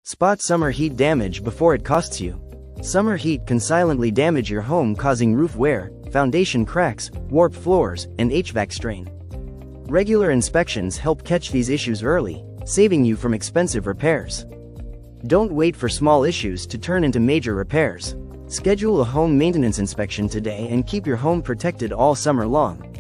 Spot summer heat damage before it costs you. Summer heat can silently damage your home, causing roof wear, foundation cracks, warped floors, and HVAC strain. Regular inspections help catch these issues early, saving you from expensive repairs. Don't wait for small issues to turn into major repairs. Schedule a home maintenance inspection today and keep your home protected all summer long.